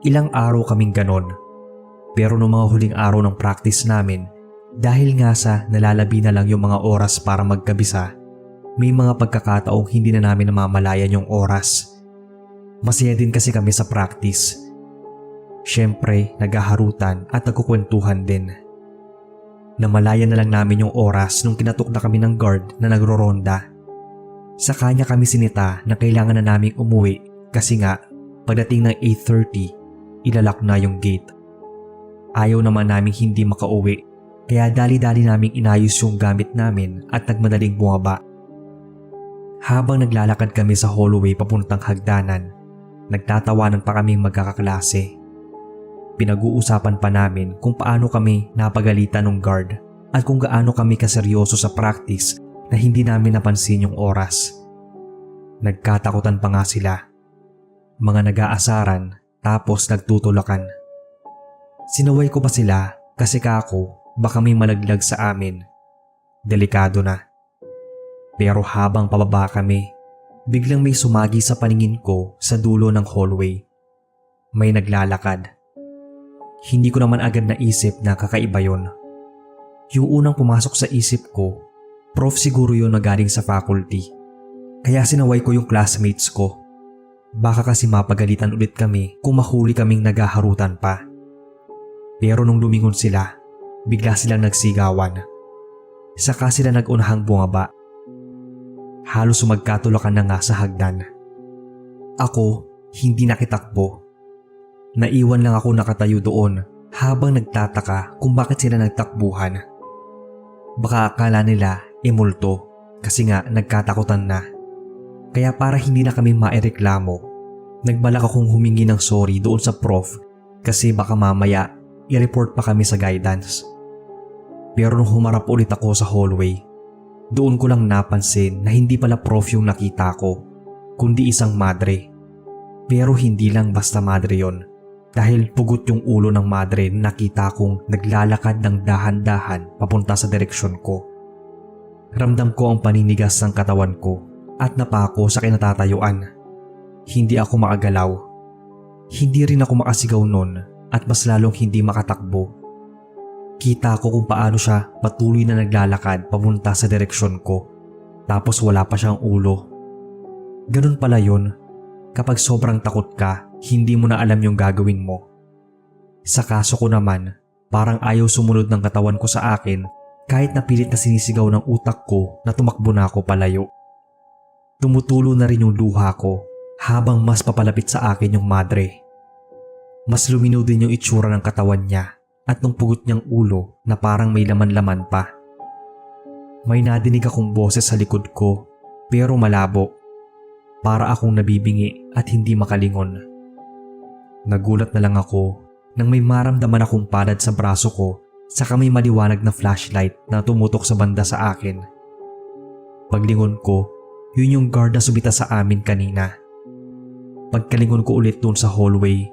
Ilang araw kaming ganon. Pero noong mga huling araw ng practice namin, dahil nga sa nalalabi na lang yung mga oras para magkabisa, may mga pagkakataong hindi na namin namamalayan yung oras. Masaya din kasi kami sa practice. Siyempre, naghaharutan at nagkukwentuhan din. Namalayan na lang namin yung oras nung kinatok na kami ng guard na nagro-ronda. Sa kanya kami sinita na kailangan na naming umuwi kasi nga pagdating ng 8:30, ilalak na yung gate. Ayaw naman naming hindi makauwi kaya dali-dali naming inayos yung gamit namin at nagmadaling bumaba. Habang naglalakad kami sa hallway papuntang hagdanan, nagtatawanan pa kaming magkakaklase. Pinag-uusapan pa namin kung paano kami napagalitan ng guard at kung gaano kami kaseryoso sa practice na hindi namin napansin yung oras. Nagkatakutan pa nga sila. Mga nag-aasaran tapos nagtutulakan. Sinaway ko pa sila kasi kako baka may malaglag sa amin. Delikado na. Pero habang pababa kami, biglang may sumagi sa paningin ko sa dulo ng hallway. May naglalakad. Hindi ko naman agad naisip na kakaiba yon. Yung unang pumasok sa isip ko, prof siguro yun na galing sa faculty. Kaya sinaway ko yung classmates ko. Baka kasi mapagalitan ulit kami kung mahuli kaming naghaharutan pa. Pero nung lumingon sila, bigla silang nagsigawan. Saka sila nagunahang bumaba. Halos magkatulakan na nga sa hagdan. Ako, hindi nakitakbo. Naiwan lang ako nakatayo doon habang nagtataka kung bakit sila nagtakbuhan. Baka akala nila multo kasi nga nagkatakutan na. Kaya para hindi na kami maireklamo, nagbalak akong humingi ng sorry doon sa prof kasi baka mamaya i-report pa kami sa guidance. Pero nung humarap ulit ako sa hallway, doon ko lang napansin na hindi pala prof yung nakita ko, kundi isang madre. Pero hindi lang basta madre yon. Dahil pugot yung ulo ng madre na nakita kong naglalakad ng dahan-dahan papunta sa direksyon ko. Ramdam ko ang paninigas ng katawan ko at napako sa kinatatayuan. Hindi ako makagalaw. Hindi rin ako makasigaw nun at mas lalong hindi makatakbo. Kita ko kung paano siya patuloy na naglalakad papunta sa direksyon ko tapos wala pa siyang ulo. Ganun pala yun. Kapag sobrang takot ka, hindi mo na alam yung gagawin mo. Sa kaso ko naman, parang ayaw sumunod ng katawan ko sa akin kahit napilit na sinisigaw ng utak ko na tumakbo na ako palayo. Tumutulo na rin yung luha ko habang mas papalapit sa akin yung madre. Mas luminaw din yung itsura ng katawan niya at nung pugot niyang ulo na parang may laman-laman pa. May nadinig akong boses sa likod ko pero malabo. Para akong nabibingi at hindi makalingon. Nagulat na lang ako nang may maramdaman akong palad sa braso ko saka may maliwanag na flashlight na tumutok sa banda sa akin. Paglingon ko, yun yung guard na sumita sa amin kanina. Pagkalingon ko ulit doon sa hallway,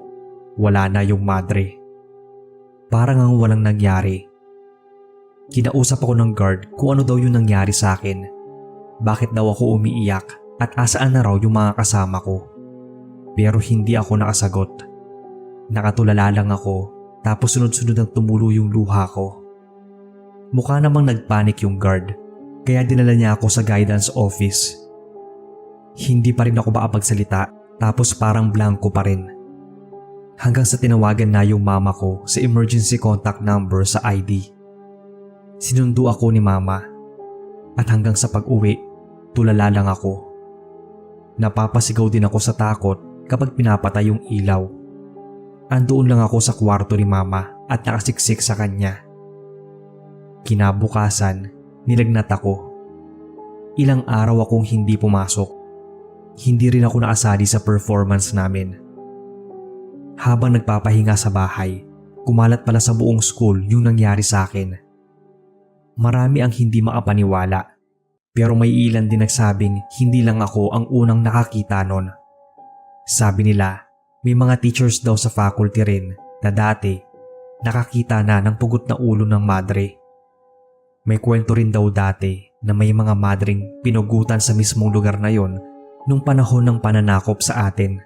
wala na yung madre. Parang ang walang nangyari. Kinausap ako ng guard kung ano daw yung nangyari sa akin. Bakit daw ako umiiyak? At asaan na raw yung mga kasama ko. Pero hindi ako nakasagot. Nakatulala lang ako tapos sunod-sunod ang tumulo yung luha ko. Mukha namang nagpanik yung guard kaya dinala niya ako sa guidance office. Hindi pa rin ako makapagsalita tapos parang blanco pa rin. Hanggang sa tinawagan na yung mama ko sa emergency contact number sa ID. Sinundo ako ni mama at hanggang sa pag-uwi, tulala lang ako. Napapasigaw din ako sa takot kapag pinapatay yung ilaw. Andoon lang ako sa kwarto ni mama at nakasiksik sa kanya. Kinabukasan, nilagnat ako. Ilang araw akong hindi pumasok. Hindi rin ako naasali sa performance namin. Habang nagpapahinga sa bahay, kumalat pala sa buong school yung nangyari sa akin. Marami ang hindi makapaniwala. Pero may ilan din nagsabing hindi lang ako ang unang nakakita nun. Sabi nila, may mga teachers daw sa faculty rin na dati nakakita na ng pugot na ulo ng madre. May kwento rin daw dati na may mga madring pinugutan sa mismong lugar na yon nung panahon ng pananakop sa atin.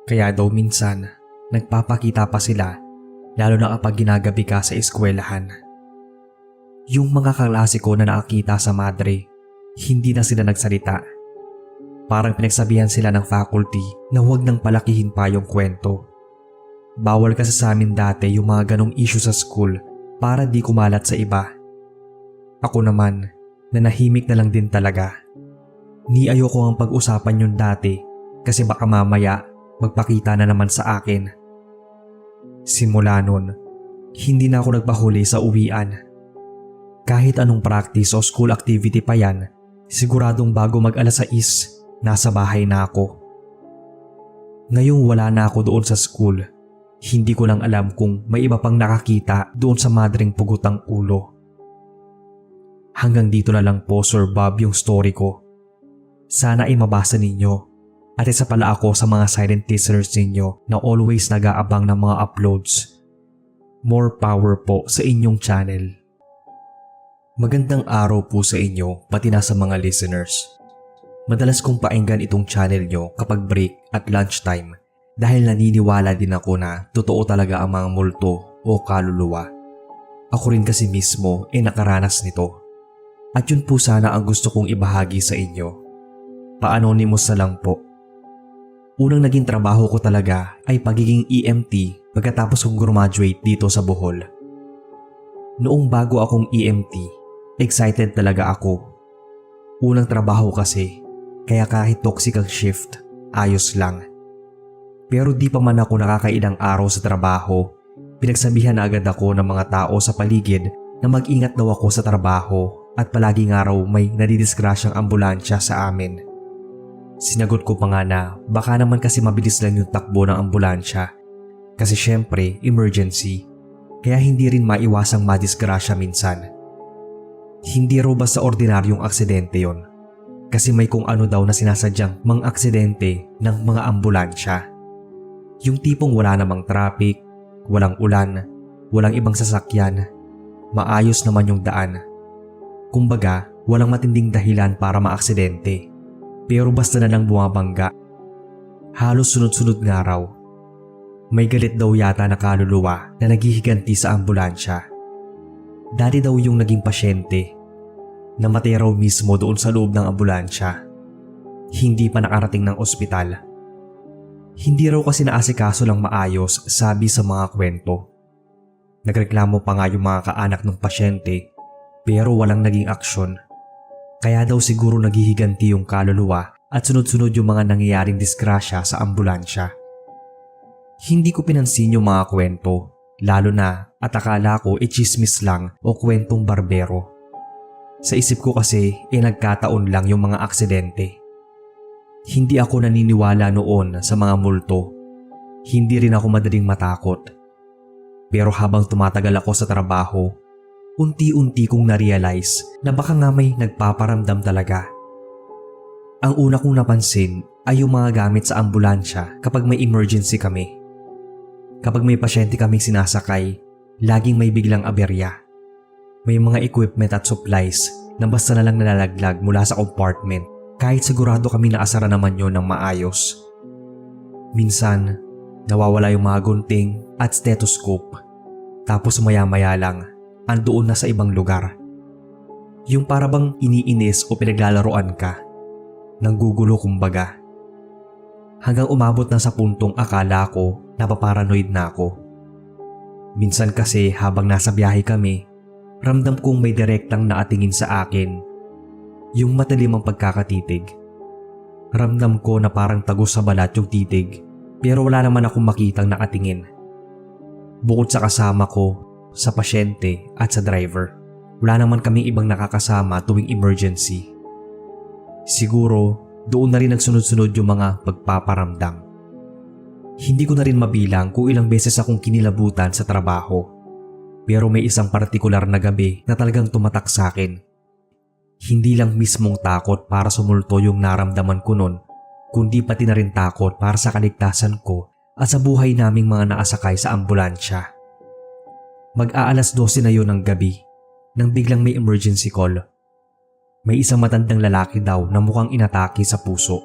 Kaya daw minsan nagpapakita pa sila lalo na kapag ginagabi ka sa eskwelahan. Yung mga kaklase ko na nakakita sa madre, hindi na sila nagsalita. Parang pinagsabihan sila ng faculty na huwag nang palakihin pa yung kwento. Bawal kasi sa amin dati yung mga ganong issue sa school para di kumalat sa iba. Ako naman, nanahimik na lang din talaga. Ni ayoko ang pag-usapan yun dati kasi baka mamaya magpakita na naman sa akin. Simula nun, hindi na ako nagpahuli sa uwian. Kahit anong practice o school activity pa yan, siguradong bago mag-alas 6, nasa bahay na ako. Ngayong wala na ako doon sa school, hindi ko lang alam kung may iba pang nakakita doon sa madring pugutang ulo. Hanggang dito na lang po, Sir Bob, yung story ko. Sana ay mabasa ninyo. At isa pala ako sa mga silent listeners ninyo na always nag-aabang ng mga uploads. More power po sa inyong channel. Magandang araw po sa inyo pati na sa mga listeners. Madalas kong painggan itong channel nyo kapag break at lunchtime dahil naniniwala din ako na totoo talaga ang mga multo o kaluluwa. Ako rin kasi mismo ay nakaranas nito. At yun po sana ang gusto kong ibahagi sa inyo. Pa-anonymous na lang po. Unang naging trabaho ko talaga ay pagiging EMT pagkatapos kong graduate dito sa Bohol. Noong bago akong EMT, excited talaga ako. Unang trabaho kasi, kaya kahit toxic ang shift, ayos lang. Pero di pa man ako nakakailang araw sa trabaho, pinagsabihan na agad ako ng mga tao sa paligid na mag-ingat daw ako sa trabaho at palaging araw may nadidisgrasyang ambulansya sa amin. Sinagot ko pa nga na baka naman kasi mabilis lang yung takbo ng ambulansya kasi syempre emergency kaya hindi rin maiwasang madisgrasya minsan. Hindi raw ba sa ordinaryong aksidente yon kasi may kung ano daw na sinasadyang mga aksidente ng mga ambulansya. Yung tipong wala namang traffic, walang ulan, walang ibang sasakyan, maayos naman yung daan. Kumbaga, walang matinding dahilan para maaksidente. Pero basta na lang bumabangga. Halos sunod-sunod nga raw. May galit daw yata na kaluluwa na naghihiganti sa ambulansya. Dati daw yung naging pasyente. Namatay raw mismo doon sa loob ng ambulansya. Hindi pa nakarating ng ospital. Hindi raw kasi naasikaso lang maayos, sabi sa mga kwento. Nagreklamo pa nga yung mga kaanak ng pasyente pero walang naging aksyon. Kaya daw siguro naghihiganti yung kaluluwa at sunod-sunod yung mga nangyayaring disgrasya sa ambulansya. Hindi ko pinansin yung mga kwento, lalo na at akala ko chismis lang o kwentong barbero. Sa isip ko kasi nagkataon lang yung mga aksidente. Hindi ako naniniwala noon sa mga multo. Hindi rin ako madaling matakot. Pero habang tumatagal ako sa trabaho, unti-unti kong na-realize na baka nga may nagpaparamdam talaga. Ang una kong napansin ay yung mga gamit sa ambulansya kapag may emergency kami. Kapag may pasyente kaming sinasakay, laging may biglang aberya. May mga equipment at supplies na basta na lang nalalaglag mula sa compartment kahit sigurado kami naasara naman yon ng maayos. Minsan, nawawala yung mga gunting at stethoscope. Tapos maya-maya lang, andoon na sa ibang lugar. Yung parabang iniinis o pinaglalaroan ka. Nanggugulo kumbaga. Hanggang umabot na sa puntong akala ko napaparanoid na ako. Minsan kasi habang nasa biyahe kami, ramdam kong may direktang naatingin sa akin. Yung matalim ang pagkakatitig. Ramdam ko na parang tagos sa balat yung titig pero wala naman akong makitang nakatingin. Bukod sa kasama ko, sa pasyente at sa driver, wala naman kaming ibang nakakasama tuwing emergency. Siguro doon na rin nagsunod-sunod yung mga pagpaparamdam. Hindi ko na rin mabilang kung ilang beses akong kinilabutan sa trabaho. Pero may isang partikular na gabi na talagang tumatak sa akin. Hindi lang mismong takot para sumulto yung naramdaman ko nun, kundi pati na rin takot para sa kaligtasan ko at sa buhay naming mga naasakay sa ambulansya. Mag-aalas 12 na yun ng gabi nang biglang may emergency call. May isang matandang lalaki daw na mukhang inatake sa puso.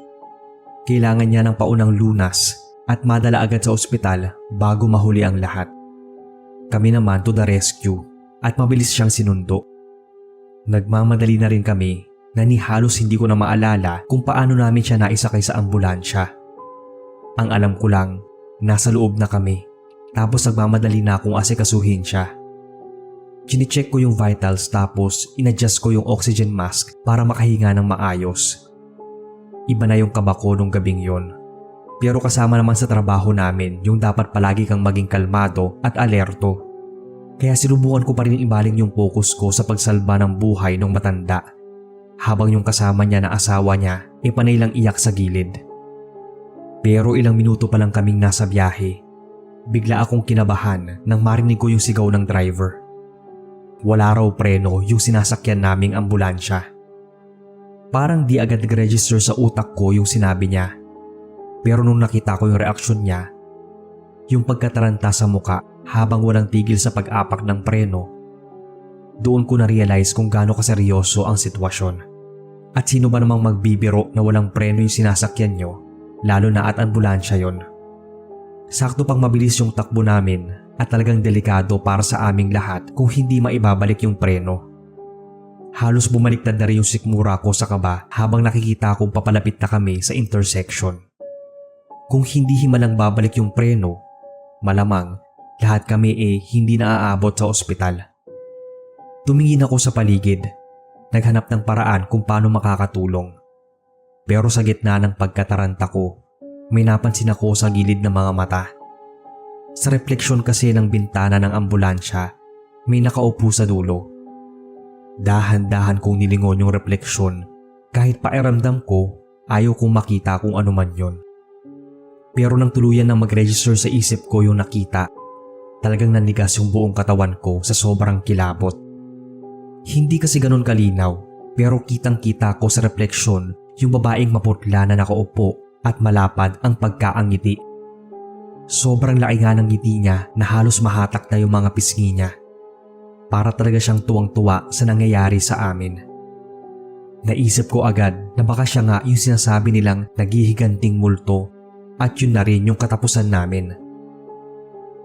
Kailangan niya ng paunang lunas at madala agad sa ospital bago mahuli ang lahat. Kami naman to the rescue at mabilis siyang sinundo. Nagmamadali na rin kami na ni halos hindi ko na maalala kung paano namin siya naisakay sa ambulansya. Ang alam ko lang, nasa loob na kami tapos nagmamadali na akong asikasuhin siya. Chine-check ko yung vitals tapos inadjust ko yung oxygen mask para makahinga ng maayos. Iba na yung kaba ko nung gabing yon. Pero kasama naman sa trabaho namin yung dapat palagi kang maging kalmado at alerto. Kaya sinubukan ko pa rin ibaling yung focus ko sa pagsalba ng buhay ng matanda. Habang yung kasama niya na asawa niya ay panay lang iyak sa gilid. Pero ilang minuto pa lang kaming nasa biyahe, bigla akong kinabahan nang marinig ko yung sigaw ng driver. Wala raw preno yung sinasakyan naming ambulansya. Parang di agad nag-register sa utak ko yung sinabi niya. Pero nung nakita ko yung reaksyon niya, yung pagkataranta sa muka habang walang tigil sa pag-apak ng preno, doon ko na-realize kung gaano kaseryoso ang sitwasyon. At sino ba namang magbibiro na walang preno yung sinasakyan nyo, lalo na at ambulansya yon. Sakto pang mabilis yung takbo namin at talagang delikado para sa aming lahat kung hindi maibabalik yung preno. Halos bumaliktad na rin yung sikmura ko sa kaba habang nakikita kong papalapit na kami sa intersection. Kung hindi himalang babalik yung preno, malamang lahat kami hindi na aabot sa ospital. Tumingin ako sa paligid, naghanap ng paraan kung paano makakatulong. Pero sa gitna ng pagkataranta ko, may napansin ako sa gilid ng mga mata. Sa refleksyon kasi ng bintana ng ambulansya, may nakaupo sa dulo. Dahan-dahan kong nilingon yung refleksyon kahit pakiramdam ko ayaw kong makita kung ano man yon. Pero nang tuluyan na mag-register sa isip ko yung nakita, talagang nanigas yung buong katawan ko sa sobrang kilabot. Hindi kasi ganun kalinaw, pero kitang-kita ko sa refleksyon yung babaeng maputla na nakaupo at malapad ang pagkaangiti. Sobrang laki nga ng ngiti niya na halos mahatak na yung mga pisngi niya. Para talaga siyang tuwang-tuwa sa nangyayari sa amin. Naisip ko agad na baka siya nga yung sinasabi nilang naghihiganting multo at yun na rin yung katapusan namin.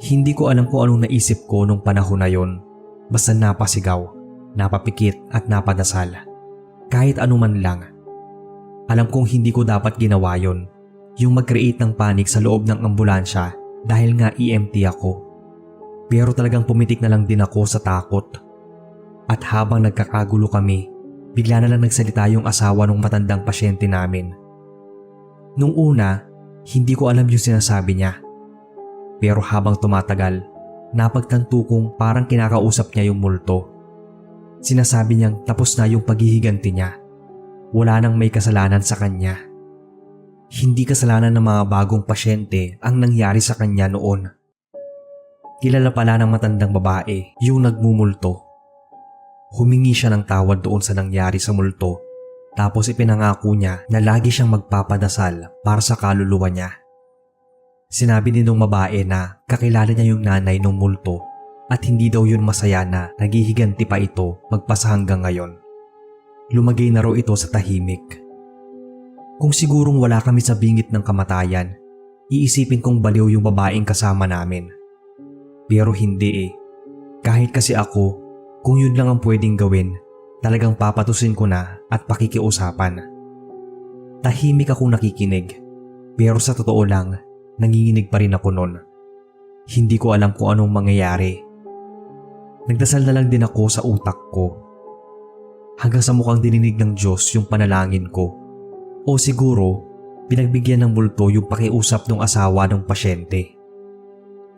Hindi ko alam kung anong naisip ko nung panahon na yon. Basta napasigaw, napapikit at napadasal. Kahit anuman lang. Alam kong hindi ko dapat ginawa yon. Yung mag-create ng panic sa loob ng ambulansya dahil nga EMT ako. Pero talagang pumitik na lang din ako sa takot. At habang nagkakagulo kami, bigla na lang nagsalita yung asawa ng matandang pasyente namin. Nung una, hindi ko alam yung sinasabi niya. Pero habang tumatagal, napagtanto kong parang kinakausap niya yung multo. Sinasabi niyang tapos na yung paghihiganti niya. Wala nang may kasalanan sa kanya. Hindi kasalanan ng mga bagong pasyente ang nangyari sa kanya noon. Kilala pala ng matandang babae yung nagmumulto. Humingi siya ng tawad doon sa nangyari sa multo. Tapos ipinangako niya na lagi siyang magpapadasal para sa kaluluwa niya. Sinabi din ng babae na kakilala niya yung nanay ng multo at hindi daw yun masaya na naghihiganti pa ito magpasa hanggang ngayon. Lumagay na raw ito sa tahimik. Kung sigurong wala kami sa bingit ng kamatayan, iisipin kong baliw yung babaeng kasama namin. Pero hindi Kahit kasi ako, kung yun lang ang pwedeng gawin, talagang papatusin ko na at pakikiusapan. Tahimik akong nakikinig, pero sa totoo lang, nanginginig pa rin ako nun. Hindi ko alam kung anong mangyayari. Nagdasal na lang din ako sa utak ko. Hanggang sa mukhang dininig ng Diyos yung panalangin ko. O siguro, pinagbigyan ng multo yung pakiusap ng asawa ng pasyente.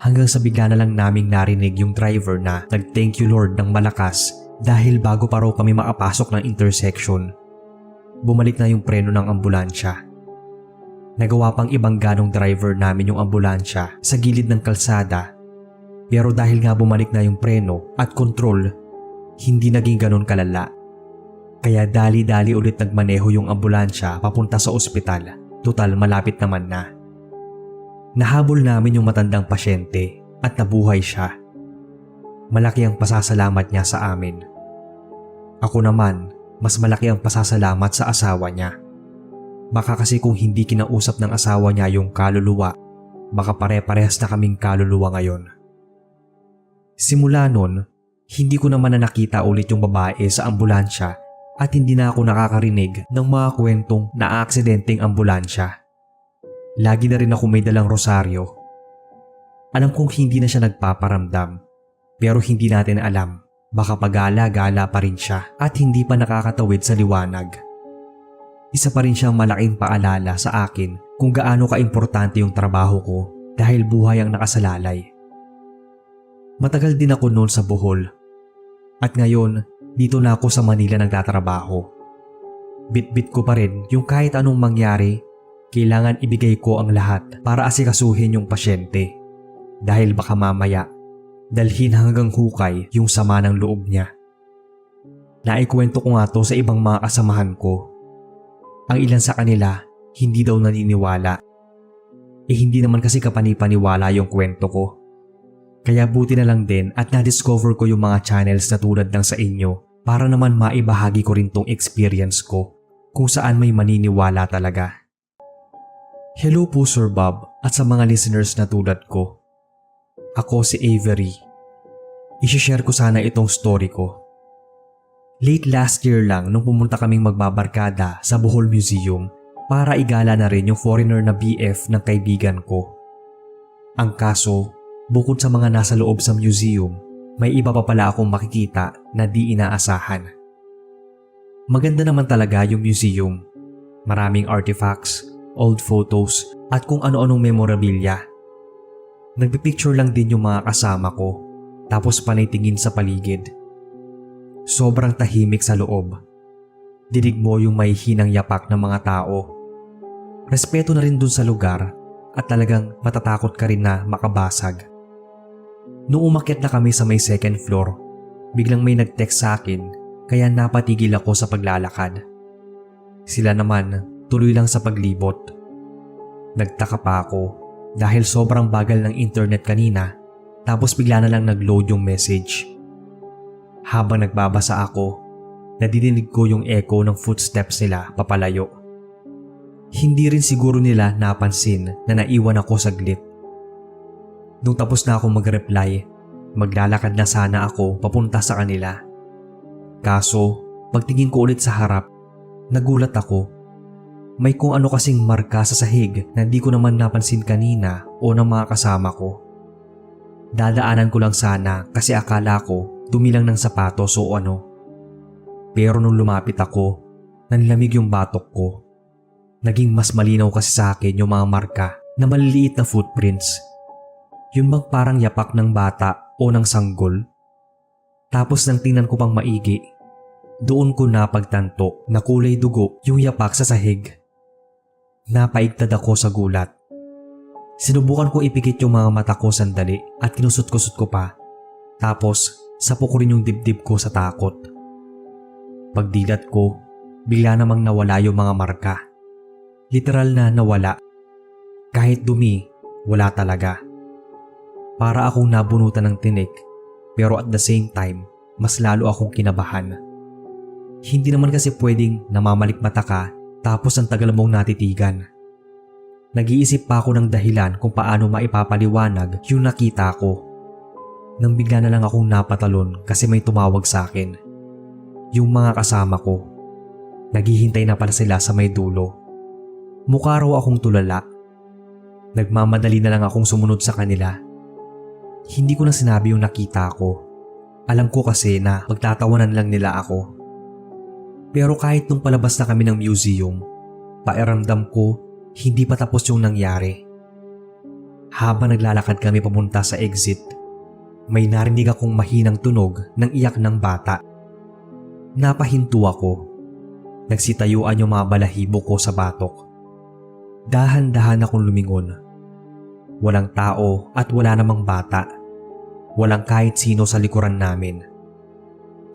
Hanggang sa bigla na lang naming narinig yung driver na nag-thank you Lord ng malakas dahil bago pa raw kami makapasok ng intersection, bumalik na yung preno ng ambulansya. Nagawa pang ibang ganong driver namin yung ambulansya sa gilid ng kalsada, pero dahil nga bumalik na yung preno at control, hindi naging ganon kalala. Kaya dali-dali ulit nagmaneho yung ambulansya papunta sa ospital, total malapit naman na. Nahabol namin yung matandang pasyente at nabuhay siya. Malaki ang pasasalamat niya sa amin. Ako naman, mas malaki ang pasasalamat sa asawa niya. Baka kasi kung hindi kinausap ng asawa niya yung kaluluwa, Baka pare-parehas na kaming kaluluwa ngayon. Simula nun, hindi ko naman na nakita ulit yung babae sa ambulansya at hindi na ako nakakarinig ng mga kwentong na-aksidenteng ambulansya. Lagi na rin ako may dalang rosaryo. Alam kong hindi na siya nagpaparamdam, pero hindi natin alam, baka pagala-gala pa rin siya at hindi pa nakakatawid sa liwanag. Isa pa rin siyang malaking paalala sa akin kung gaano kaimportante yung trabaho ko dahil buhay ang nakasalalay. Matagal din ako noon sa Bohol at ngayon dito na ako sa Manila nagtatrabaho. Bit-bit ko pa rin yung kahit anong mangyari, kailangan ibigay ko ang lahat para asikasuhin yung pasyente dahil baka mamaya dalhin hanggang hukay yung sama ng loob niya. Naikwento ko nga to sa ibang mga kasamahan ko. Ang ilan sa kanila hindi daw naniniwala. Hindi naman kasi kapanipaniwala yung kwento ko. Kaya buti na lang din at na-discover ko yung mga channels na tulad ng sa inyo para naman maibahagi ko rin tong experience ko kung saan may maniniwala talaga. Hello po Sir Bob at sa mga listeners na tulad ko. Ako si Avery. I-share ko sana itong story ko. Late last year lang nung pumunta kaming magbabarkada sa Bohol Museum para igala na rin yung foreigner na BF ng kaibigan ko. Ang kaso, bukod sa mga nasa loob sa museum, may iba pa pala akong makikita na di inaasahan. Maganda naman talaga yung museum. Maraming artifacts, old photos at kung ano-anong memorabilia. Nagpipicture lang din yung mga kasama ko tapos panay tingin sa paligid. Sobrang tahimik sa loob. Dinig mo yung may hinang yapak ng mga tao. Respeto na rin dun sa lugar at talagang matatakot ka rin na makabasag. Noong umakyat na kami sa may second floor, biglang may nag-text sa akin kaya napatigil ako sa paglalakad. Sila naman tuloy lang sa paglibot. Nagtaka pa ako dahil sobrang bagal ng internet kanina tapos bigla na lang nag-load yung message. Habang nagbabasa ako, nadidinig ko yung echo ng footsteps nila papalayo. Hindi rin siguro nila napansin na naiwan ako saglit. Nung tapos na akong mag-reply, maglalakad na sana ako papunta sa kanila. Kaso, pagtingin ko ulit sa harap, nagulat ako. May kung ano kasing marka sa sahig na di ko naman napansin kanina o ng mga kasama ko. Dadaanan ko lang sana kasi akala ko dumilang ng sapatos o ano. Pero nung lumapit ako, nanlamig yung batok ko. Naging mas malinaw kasi sa akin yung mga marka na maliliit na footprints. Yung bang parang yapak ng bata o ng sanggol. Tapos nang tingnan ko pang maigi, doon ko napagtanto na kulay dugo yung yapak sa sahig. Napaigtad ako sa gulat. Sinubukan kong ipikit yung mga mata ko sandali at kinusot-kusot ko pa. Tapos sapo ko rin yung dibdib ko sa takot. Pagdilat ko, bigla namang nawala yung mga marka. Literal na nawala. Kahit dumi, wala talaga. Para akong nabunutan ng tinik, pero at the same time, mas lalo akong kinabahan. Hindi naman kasi pwedeng namamalikmata ka tapos ang tagal mong natitigan. Nag-iisip pa ako ng dahilan kung paano maipapaliwanag yung nakita ko. Nang bigla na lang akong napatalon kasi may tumawag sa akin. Yung mga kasama ko. Naghihintay na pala sila sa may dulo. Mukha raw akong tulala. Nagmamadali na lang akong sumunod sa kanila. Hindi ko na sinabi yung nakita ko. Alam ko kasi na pagtatawanan lang nila ako. Pero kahit nung palabas na kami ng museum, pakiramdam ko hindi pa tapos yung nangyari. Habang naglalakad kami papunta sa exit, may narinig akong mahinang tunog ng iyak ng bata. Napahinto ako. Nagsitayuan yung mga balahibo ko sa batok. Dahan-dahan akong lumingon. Walang tao at wala namang bata. Walang kahit sino sa likuran namin.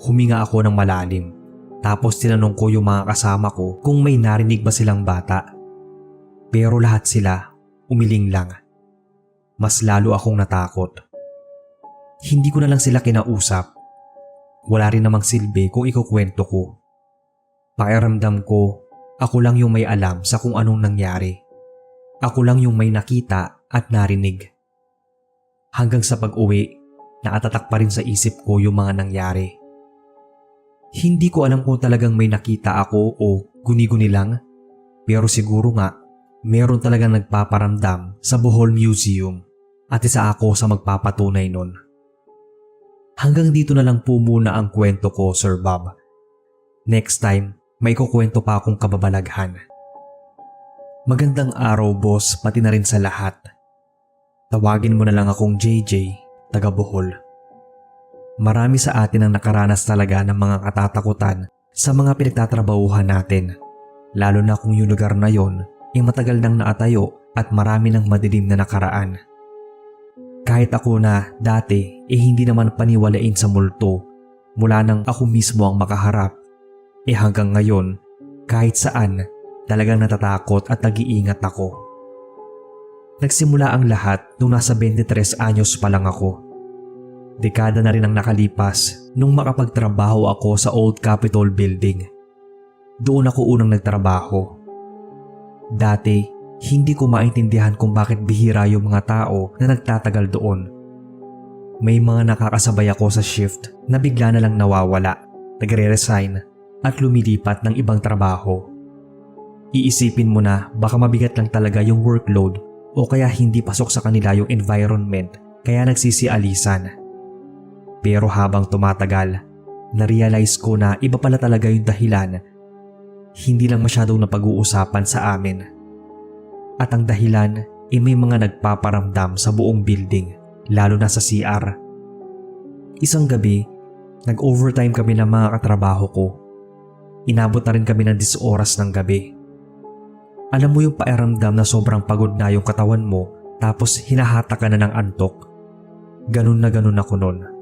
Huminga ako ng malalim. Tapos tinanong ko yung mga kasama ko kung may narinig ba silang bata. Pero lahat sila umiling lang. Mas lalo akong natakot. Hindi ko na lang sila kinausap. Wala rin namang silbi kung ikukwento ko. Pakiramdam ko, ako lang yung may alam sa kung anong nangyari. Ako lang yung may nakita at narinig. Hanggang sa pag-uwi, nakatatak pa rin sa isip ko yung mga nangyari. Hindi ko alam kung talagang may nakita ako o guni-guni lang, pero siguro nga meron talagang nagpaparamdam sa Bohol Museum at isa ako sa magpapatunay nun. Hanggang dito na lang po muna ang kwento ko, Sir Bob. Next time, may kukwento pa akong kababalaghan. Magandang araw, boss, pati na rin sa lahat. Tawagin mo na lang akong JJ, taga Bohol. Marami sa atin ang nakaranas talaga ng mga katatakutan sa mga pinagtatrabahuhan natin, lalo na kung yung lugar na yon ay matagal nang naatayo at marami ng madilim na nakaraan. Kahit ako na dati hindi naman paniwalain sa multo mula nang ako mismo ang makaharap, hanggang ngayon kahit saan talagang natatakot at nag-iingat ako. Nagsimula ang lahat nung nasa 23 anyos pa lang ako. Dekada na rin ang nakalipas nung makapagtrabaho ako sa Old Capitol Building. Doon ako unang nagtrabaho. Dati, hindi ko maintindihan kung bakit bihira yung mga tao na nagtatagal doon. May mga nakakasabay ako sa shift na bigla na lang nawawala, nagre-resign at lumilipat ng ibang trabaho. Iisipin mo na baka mabigat lang talaga yung workload o kaya hindi pasok sa kanila yung environment kaya nagsisialisan. Pero habang tumatagal, na-realize ko na iba pala talaga yung dahilan. Hindi lang masyadong napag-uusapan sa amin. At ang dahilan ay may mga nagpaparamdam sa buong building, lalo na sa CR. Isang gabi, nag-overtime kami ng mga katrabaho ko. Inabot na rin kami ng 10 oras ng gabi. Alam mo yung pakiramdam na sobrang pagod na yung katawan mo tapos hinahata ka na ng antok. Ganun na ganun ako nun.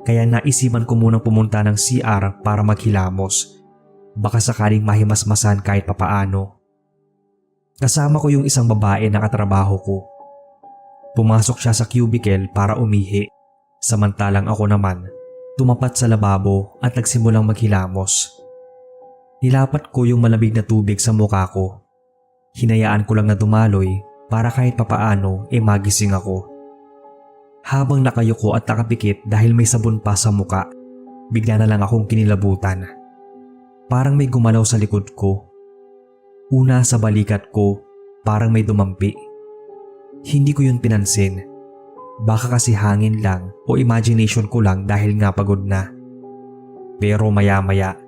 Kaya naisipan ko munang pumunta ng CR para maghilamos. Baka sakaling mahimasmasan kahit papaano. Kasama ko yung isang babae na katrabaho ko. Pumasok siya sa cubicle para umihi. Samantalang ako naman, tumapat sa lababo at nagsimulang maghilamos. Nilapat ko yung malamig na tubig sa mukha ko. Hinayaan ko lang na dumaloy para kahit papaano magising ako. Habang nakayuko at nakapikit dahil may sabon pa sa muka, bigla na lang akong kinilabutan. Parang may gumalaw sa likod ko. Una sa balikat ko, parang may dumampi. Hindi ko yun pinansin. Baka kasi hangin lang o imagination ko lang dahil nga pagod na. Pero maya-maya,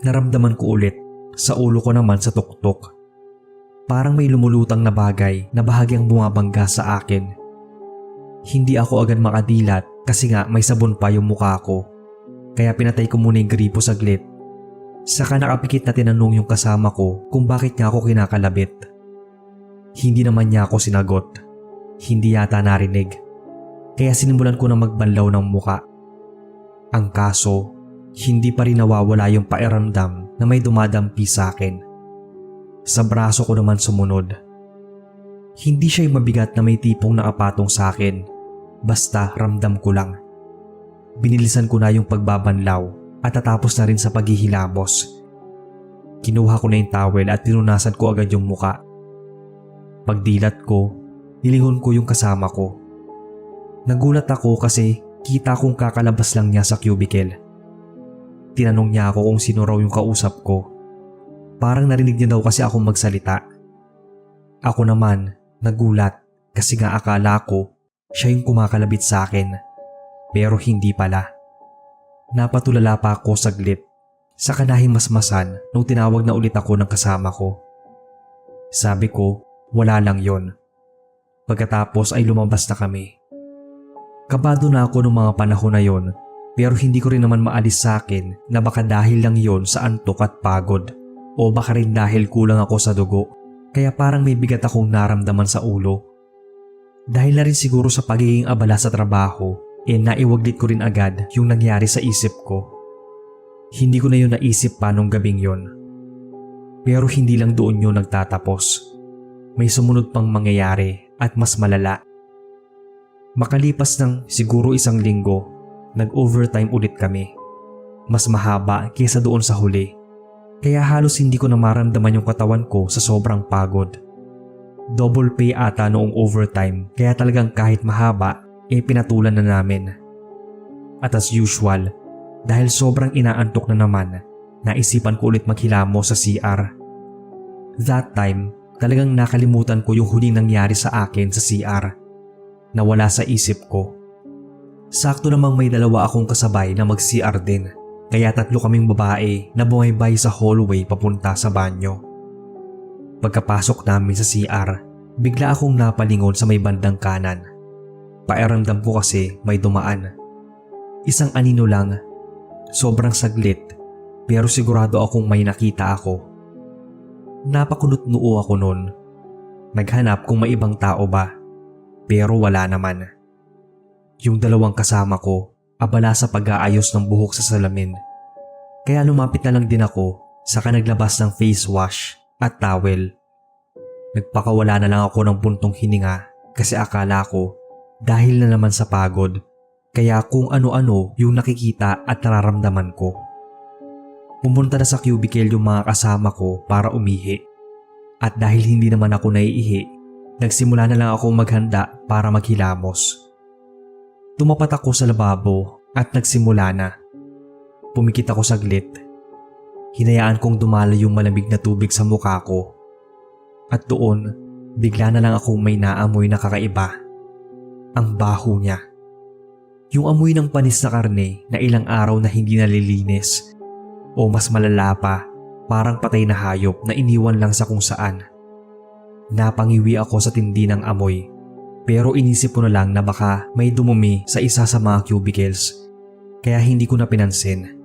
naramdaman ko ulit sa ulo ko naman sa tuktok. Parang may lumulutang na bagay na bahagyang bumabangga sa akin. Hindi ako agad makadilat kasi nga may sabon pa yung mukha ko. Kaya pinatay ko muna yung gripo saglit. Saka nakapikit na tinanong yung kasama ko kung bakit nga ako kinakalabit. Hindi naman niya ako sinagot. Hindi yata narinig. Kaya sinimulan ko na magbanlaw ng muka. Ang kaso, hindi pa rin nawawala yung pakiramdam na may dumadampi sa akin. Sa braso ko naman sumunod. Hindi siya yung mabigat na may tipong nakapatong sa akin. Basta ramdam ko lang. Binilisan ko na yung pagbabanlaw at tatapos na rin sa paghihilamos. Kinuha ko na yung towel at tinunasan ko agad yung muka. Pagdilat ko, nilingon ko yung kasama ko. Nagulat ako kasi kita kong kakalabas lang niya sa cubicle. Tinanong niya ako kung sino raw yung kausap ko. Parang narinig niya daw kasi akong magsalita. Ako naman, nagulat kasi nga akala ko siya yung kumakalabit sa akin. Pero hindi pala. Napatulala pa ako saglit. Saka nahimasmasan nung tinawag na ulit ako ng kasama ko. Sabi ko, wala lang yon. Pagkatapos ay lumabas na kami. Kabado na ako nung mga panahon na yon, pero hindi ko rin naman maalis sa akin na baka dahil lang yon sa antok at pagod. O baka rin dahil kulang ako sa dugo, kaya parang may bigat akong naramdaman sa ulo. Dahil na rin siguro sa pagiging abala sa trabaho, naiwaglit ko rin agad yung nangyari sa isip ko. Hindi ko na yun naisip pa nung gabing yon. Pero hindi lang doon yun nagtatapos. May sumunod pang mangyayari at mas malala. Makalipas ng siguro 1 linggo, nag-overtime ulit kami. Mas mahaba kaysa doon sa huli. Kaya halos hindi ko na maramdaman yung katawan ko sa sobrang pagod. Double pay ata noong overtime kaya talagang kahit mahaba pinatulan na namin. At as usual, dahil sobrang inaantok na naman, naisipan ko ulit maghilamo sa CR. That time, talagang nakalimutan ko yung huling nangyari sa akin sa CR. Nawala sa isip ko. Sakto namang may dalawa akong kasabay na mag-CR din, kaya 3 kaming babae na bumaybay sa hallway papunta sa banyo. Pagkapasok namin sa CR, bigla akong napalingon sa may bandang kanan. Pakiramdam ko kasi may dumaan. Isang anino lang, sobrang saglit, pero sigurado akong may nakita ako. Napakunot noo ako noon. Naghanap kung may ibang tao ba, pero wala naman. Yung 2 kasama ko, abala sa pag-aayos ng buhok sa salamin. Kaya lumapit na lang din ako saka naglabas ng face wash at towel. Nagpakawala na lang ako ng buntong hininga kasi akala ko dahil na naman sa pagod, kaya kung ano-ano yung nakikita at nararamdaman ko. Pumunta na sa cubicle yung mga kasama ko para umihi. At dahil hindi naman ako naiihi, nagsimula na lang ako maghanda para maghilamos. Tumapat ako sa lababo at nagsimula na. Pumikit ako saglit. Hinayaan kong dumalo yung malamig na tubig sa mukha ko. At doon, bigla na lang akong may naamoy na kakaiba. Ang baho niya. Yung amoy ng panis na karne na ilang araw na hindi nalilinis. O mas malala pa, parang patay na hayop na iniwan lang sa kung saan. Napangiwi ako sa tindi ng amoy, pero inisip ko na lang na baka may dumumi sa isa sa mga cubicles, kaya hindi ko na pinansin.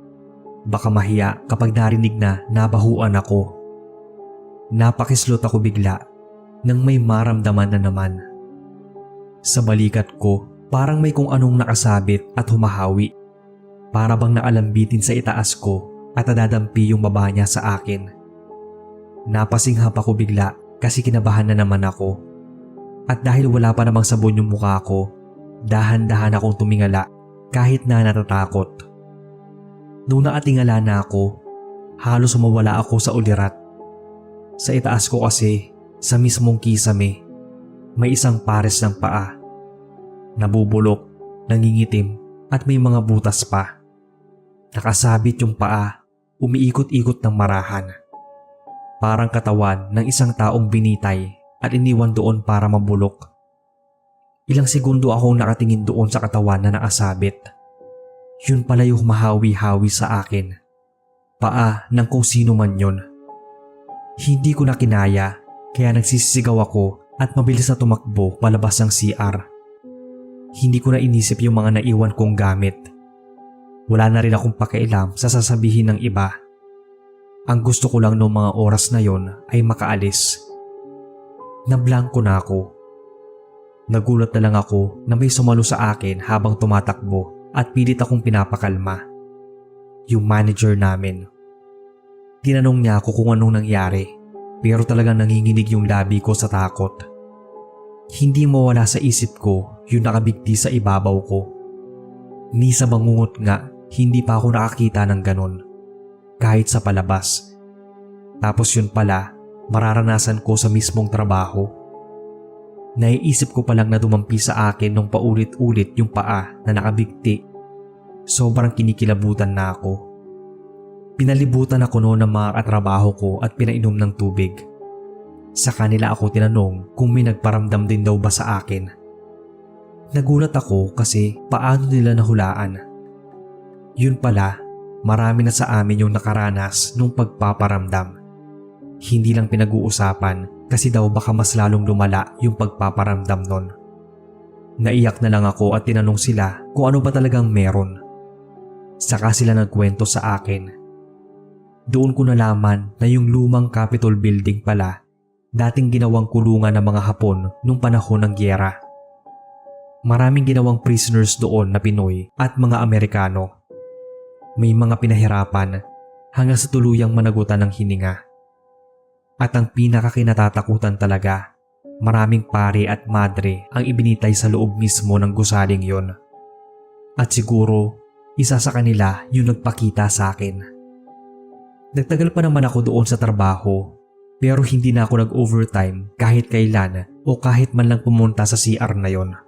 Baka mahiya kapag narinig na nabahuan ako. Napakislot ako bigla nang may maramdaman na naman. Sa balikat ko, parang may kung anong nakasabit at humahawi. Para bang naalambitin sa itaas ko at nadadampi yung baba niya sa akin. Napasinghap ako bigla kasi kinabahan na naman ako. At dahil wala pa namang sabon yung mukha ko, dahan-dahan akong tumingala kahit na natatakot. Nung nakatingala na ako, halos mawala ako sa ulirat. Sa itaas ko kasi, sa mismong kisame, may isang pares ng paa. Nabubulok, nangingitim at may mga butas pa. Nakasabit yung paa, umiikot-ikot ng marahan. Parang katawan ng isang taong binitay at iniwan doon para mabulok. Ilang segundo akong nakatingin doon sa katawan na nakasabit. Yun pala yung mahawi-hawi sa akin. Paa ng kung sino man yun. Hindi ko na kinaya kaya nagsisisigaw ako at mabilis na tumakbo palabas ng CR. Hindi ko na inisip yung mga naiwan kong gamit. Wala na rin akong pakialam sa sasabihin ng iba. Ang gusto ko lang noong mga oras na yon ay makaalis. Nablangko na ako. Nagulat na lang ako na may sumalo sa akin habang tumatakbo at pilit akong pinapakalma. Yung manager namin. Tinanong niya ako kung anong nangyari, pero talagang nanginginig yung labi ko sa takot. Hindi mawala sa isip ko yung nakabigti sa ibabaw ko. Ni sa bangungot nga, hindi pa ako nakakita ng ganon. Kahit sa palabas. Tapos yun pala, mararanasan ko sa mismong trabaho. Naiisip ko palang na dumampi sa akin nung paulit-ulit yung paa na nakabigti. Sobrang kinikilabutan na ako. Pinalibutan ako noon ng mga katrabaho ko at pinainom ng tubig. Sa kanila ako tinanong kung may nagparamdam din daw ba sa akin. Nagulat ako kasi paano nila nahulaan. Yun pala, marami na sa amin yung nakaranas nung pagpaparamdam. Hindi lang pinag-uusapan kasi daw baka mas lalong lumala yung pagpaparamdam nun. Naiyak na lang ako at tinanong sila kung ano ba talagang meron. Saka sila nagkwento sa akin. Doon ko nalaman na yung lumang Capitol Building pala dating ginawang kulungan ng mga Hapon nung panahon ng giyera. Maraming ginawang prisoners doon na Pinoy at mga Amerikano. May mga pinahirapan hanggang sa tuluyang managutan ng hininga. At ang pinakakinatatakutan talaga, maraming pare at madre ang ibinitay sa loob mismo ng gusaling yon. At siguro, isa sa kanila yung nagpakita sa akin. Nagtagal pa naman ako doon sa trabaho, Pero hindi na ako nag-overtime kahit kailan o kahit man lang pumunta sa CR na yon.